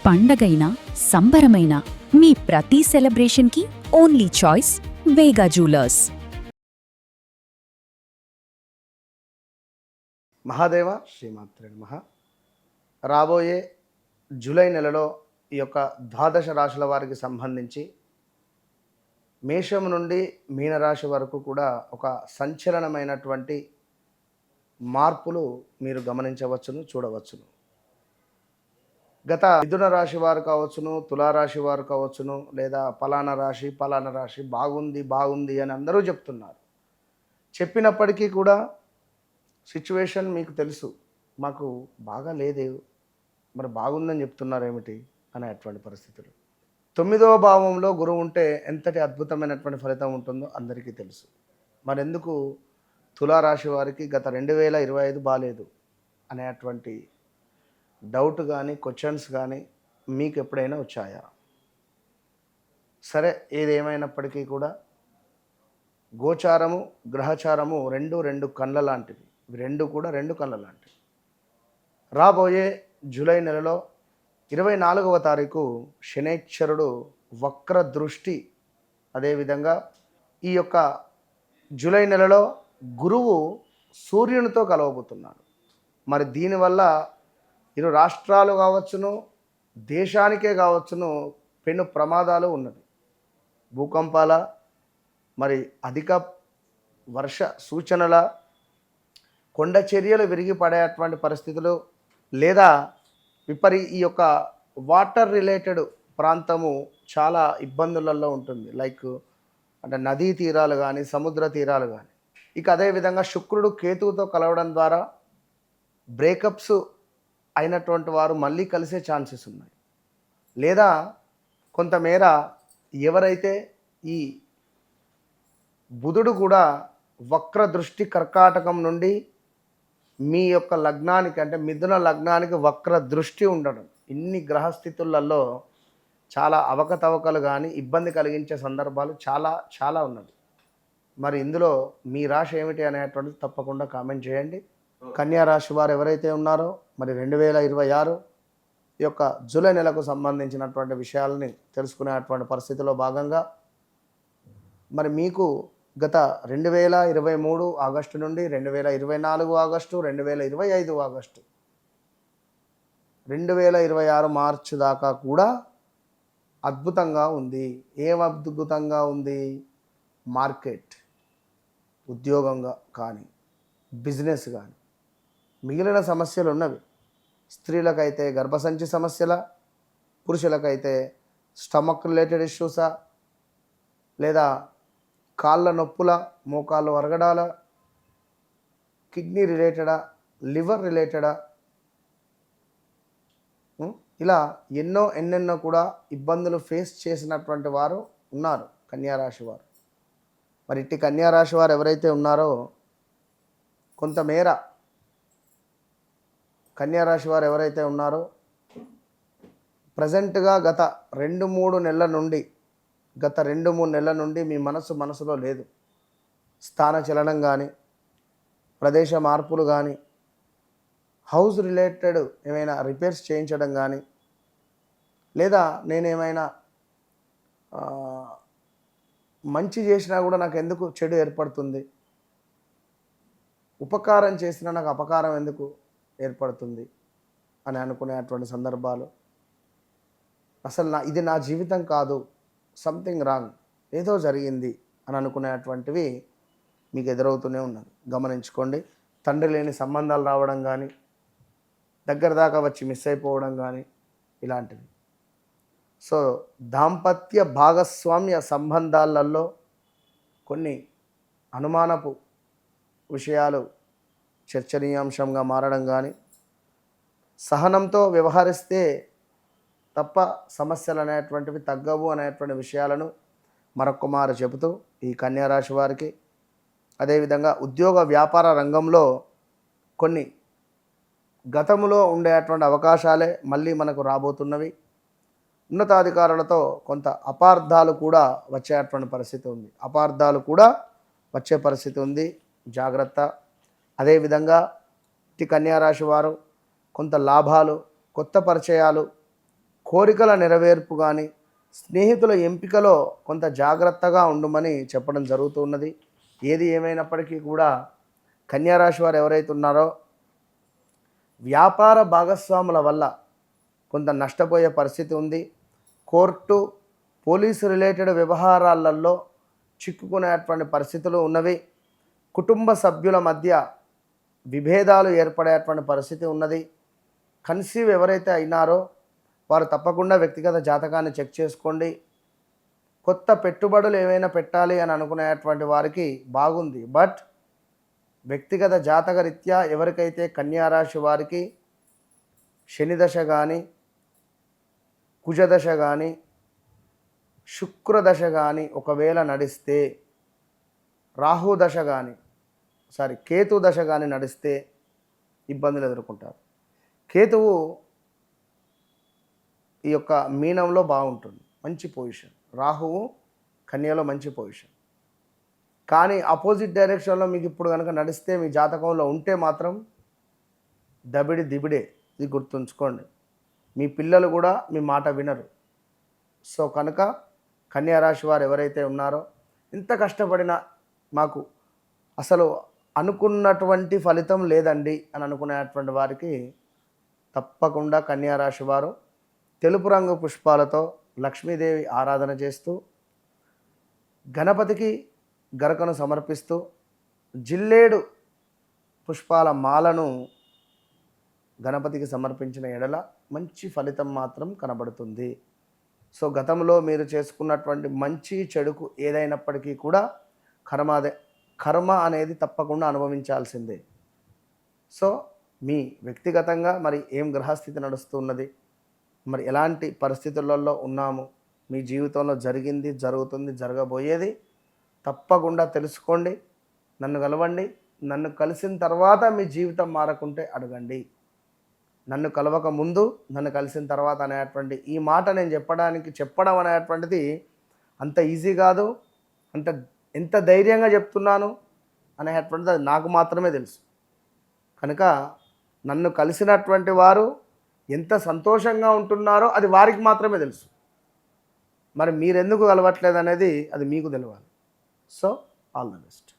పండగైనా సంబరమైనా మీ ప్రతి సెలబ్రేషన్కి only choice వేగా jewellers. Mahadeva శ్రీమాత్రే నమః. రాబోయే జూలై నెలలో ఈ యొక్క ద్వాదశ రాశుల వారికి సంబంధించి మేషం నుండి మీనరాశి వరకు కూడా ఒక సంచలనమైనటువంటి మార్పులు మీరు గమనించవచ్చును, చూడవచ్చును. గత మిథున రాశి వారు కావచ్చును, తులారాశి వారు కావచ్చును, లేదా పలానా రాశి బాగుంది అని అందరూ చెప్తున్నారు. చెప్పినప్పటికీ కూడా సిచ్యువేషన్ మీకు తెలుసు, మాకు బాగా లేదే, మరి బాగుందని చెప్తున్నారు ఏమిటి అనేటువంటి పరిస్థితులు. 9వ భావంలో గురువు ఉంటే ఎంతటి అద్భుతమైనటువంటి ఫలితం ఉంటుందో అందరికీ తెలుసు. మరెందుకు తులారాశి వారికి గత 2025 బాలేదు అనేటువంటి డౌట్ కానీ క్వశ్చన్స్ కానీ మీకు ఎప్పుడైనా వచ్చాయా? సరే, ఏదేమైనప్పటికీ కూడా గోచారము గ్రహచారము రెండు కళ్ళ లాంటివి. ఇవి రెండు కళ్ళ లాంటివి. రాబోయే జూలై నెలలో 24వ తారీఖు శనైశ్వరుడు వక్ర దృష్టి, అదేవిధంగా ఈ యొక్క జూలై నెలలో గురువు సూర్యునితో కలవబోతున్నాడు. మరి దీనివల్ల ఇరు రాష్ట్రాలు కావచ్చును, దేశానికే కావచ్చును పెను ప్రమాదాలు ఉన్నది. భూకంపాల, మరి అధిక వర్ష సూచనల, కొండ చర్యలు విరిగి పడేటువంటి పరిస్థితులు, లేదా ఈ యొక్క వాటర్ రిలేటెడ్ ప్రాంతము చాలా ఇబ్బందులలో ఉంటుంది. లైక్ అంటే నదీ తీరాలు కానీ, సముద్ర తీరాలు కానీ. ఇక అదేవిధంగా శుక్రుడు కేతువుతో కలవడం ద్వారా బ్రేకప్స్ అయినటువంటి వారు మళ్ళీ కలిసే ఛాన్సెస్ ఉన్నాయి. లేదా కొంతమేర ఎవరైతే ఈ బుధుడు కూడా వక్ర దృష్టి కర్కాటకం నుండి మీ యొక్క లగ్నానికి, అంటే మిథున లగ్నానికి వక్ర దృష్టి ఉండడం, ఇన్ని గ్రహస్థితులలో చాలా అవకతవకలు కానీ ఇబ్బంది కలిగించే సందర్భాలు చాలా ఉన్నది. మరి ఇందులో మీ రాశి ఏమిటి అనేటువంటిది తప్పకుండా కామెంట్ చేయండి. కన్యా రాశి వారు ఎవరైతే ఉన్నారో మరి 2026 ఈ యొక్క జూలై నెలకు సంబంధించినటువంటి విషయాలని తెలుసుకునేటువంటి పరిస్థితిలో భాగంగా మరి మీకు గత 2023 ఆగస్టు నుండి 2024 ఆగస్టు, 2025 ఆగస్టు, 2026 మార్చి దాకా కూడా అద్భుతంగా ఉంది. ఏం అద్భుతంగా ఉంది? మార్కెట్, ఉద్యోగంగా కానీ, బిజినెస్ కానీ, మిగిలిన సమస్యలు ఉన్నవి. స్త్రీలకైతే గర్భసంచి సమస్యల, పురుషులకైతే స్టమక్ రిలేటెడ్ ఇష్యూసా, లేదా కాళ్ళ నొప్పుల, మోకాళ్ళు వరగడాల, కిడ్నీ రిలేటెడా, లివర్ రిలేటెడా, ఇలా ఎన్నెన్నో కూడా ఇబ్బందులు ఫేస్ చేసినటువంటి వారు ఉన్నారు కన్యారాశి వారు. మరి ఇట్టి కన్యారాశి వారు ఎవరైతే ఉన్నారో కొంతమేర కన్యారాశి వారు ఎవరైతే ఉన్నారో ప్రజెంట్గా గత 2-3 నెలల నుండి మీ మనసులో లేదు. స్థాన చలనం కానీ, ప్రదేశ మార్పులు కానీ, హౌస్ రిలేటెడ్ ఏమైనా రిపేర్స్ చేయించడం కానీ, లేదా నేనేమైనా మంచి చేసినా కూడా నాకు ఎందుకు చెడు ఏర్పడుతుంది, ఉపకారం చేసినా నాకు అపకారం ఎందుకు ఏర్పడుతుంది అని అనుకునేటువంటి సందర్భాలు, అసలు ఇది నా జీవితం కాదు, సంథింగ్ రాంగ్, ఏదో జరిగింది అని అనుకునేటువంటివి మీకు ఎదురవుతూనే ఉన్నది. గమనించుకోండి. తండ్రి లేని సంబంధాలు రావడం కానీ, దగ్గర దాకా వచ్చి మిస్ అయిపోవడం కానీ, ఇలాంటివి. సో దాంపత్య భాగస్వామ్య సంబంధాలలో కొన్ని అనుమానపు విషయాలు చర్చనీయాంశంగా మారడం కానీ, సహనంతో వ్యవహరిస్తే తప్ప సమస్యలు అనేటువంటివి తగ్గవు అనేటువంటి విషయాలను మరొక మారు చెబుతూ ఈ కన్యారాశి వారికి, అదేవిధంగా ఉద్యోగ వ్యాపార రంగంలో కొన్ని గతములో ఉండేటువంటి అవకాశాలే మళ్ళీ మనకు రాబోతున్నవి. ఉన్నతాధికారులతో కొంత అపార్థాలు కూడా వచ్చేటువంటి పరిస్థితి ఉంది. జాగ్రత్త. అదేవిధంగా ఈ కన్యారాశి వారు కొంత లాభాలు, కొత్త పరిచయాలు, కోరికల నెరవేర్పు కానీ స్నేహితుల ఎంపికలో కొంత జాగ్రత్తగా ఉండమని చెప్పడం జరుగుతూ ఉన్నది. ఏది ఏమైనప్పటికీ కూడా కన్యారాశి వారు ఎవరైతే ఉన్నారో వ్యాపార భాగస్వాముల వల్ల కొంత నష్టపోయే పరిస్థితి ఉంది. కోర్టు, పోలీసు రిలేటెడ్ వ్యవహారాలలో చిక్కుకునేటువంటి పరిస్థితులు ఉన్నవి. కుటుంబ సభ్యుల మధ్య విభేదాలు ఏర్పడేటువంటి పరిస్థితి ఉన్నది. కన్సీవ్ ఎవరైతే అయినారో వారు తప్పకుండా వ్యక్తిగత జాతకాన్ని చెక్ చేసుకోండి. కొత్త పెట్టుబడులు ఏవైనా పెట్టాలి అని అనుకునేటువంటి వారికి బాగుంది. బట్ వ్యక్తిగత జాతక రీత్యా ఎవరికైతే కన్యారాశి వారికి శని దశ కానీ, కుజదశ కానీ, శుక్రదశ కానీ ఒకవేళ నడిస్తే, రాహు దశ కానీ కేతు దశ కానీ నడిస్తే ఇబ్బందులు ఎదుర్కొంటారు. కేతువు ఈ యొక్క మీనంలో బాగుంటుంది, మంచి పొజిషన్. రాహువు కన్యలో మంచి పొజిషన్. కానీ ఆపోజిట్ డైరెక్షన్లో మీకు ఇప్పుడు కనుక నడిస్తే మీ జాతకంలో ఉంటే మాత్రం దబిడి దిబిడే. ఇది గుర్తుంచుకోండి. మీ పిల్లలు కూడా మీ మాట వినరు. సో కనుక కన్యారాశి వారు ఎవరైతే ఉన్నారో ఇంత కష్టపడినా మాకు అసలు అనుకున్నటువంటి ఫలితం లేదండి అని అనుకునేటువంటి వారికి తప్పకుండా కన్యారాశి వారు తెలుపు రంగు పుష్పాలతో లక్ష్మీదేవి ఆరాధన చేస్తూ, గణపతికి గరకను సమర్పిస్తూ, జిల్లేడు పుష్పాల మాలను గణపతికి సమర్పించిన ఎడల మంచి ఫలితం మాత్రం కనబడుతుంది. సో గతంలో మీరు చేసుకున్నటువంటి మంచి చెడుకు ఏదైనప్పటికీ కూడా కర్మ అనేది తప్పకుండా అనుభవించాల్సిందే. సో మీ వ్యక్తిగతంగా మరి ఏం గ్రహస్థితి నడుస్తున్నది, మరి ఎలాంటి పరిస్థితులలో ఉన్నాము, మీ జీవితంలో జరిగింది, జరుగుతుంది, జరగబోయేది తప్పకుండా తెలుసుకోండి. నన్ను కలవండి. నన్ను కలిసిన తర్వాత మీ జీవితం మారకుంటే అడగండి. నన్ను కలవక ముందు, నన్ను కలిసిన తర్వాత అనేటువంటి ఈ మాట నేను చెప్పడం అనేటువంటిది అంత ఈజీ కాదు. ఎంత ధైర్యంగా చెప్తున్నాను అనేటువంటిది అది నాకు మాత్రమే తెలుసు. కనుక నన్ను కలిసినటువంటి వారు ఎంత సంతోషంగా ఉంటున్నారో అది వారికి మాత్రమే తెలుసు. మరి మీరెందుకు కలవట్లేదు అనేది అది మీకు తెలియాలి. So all the best.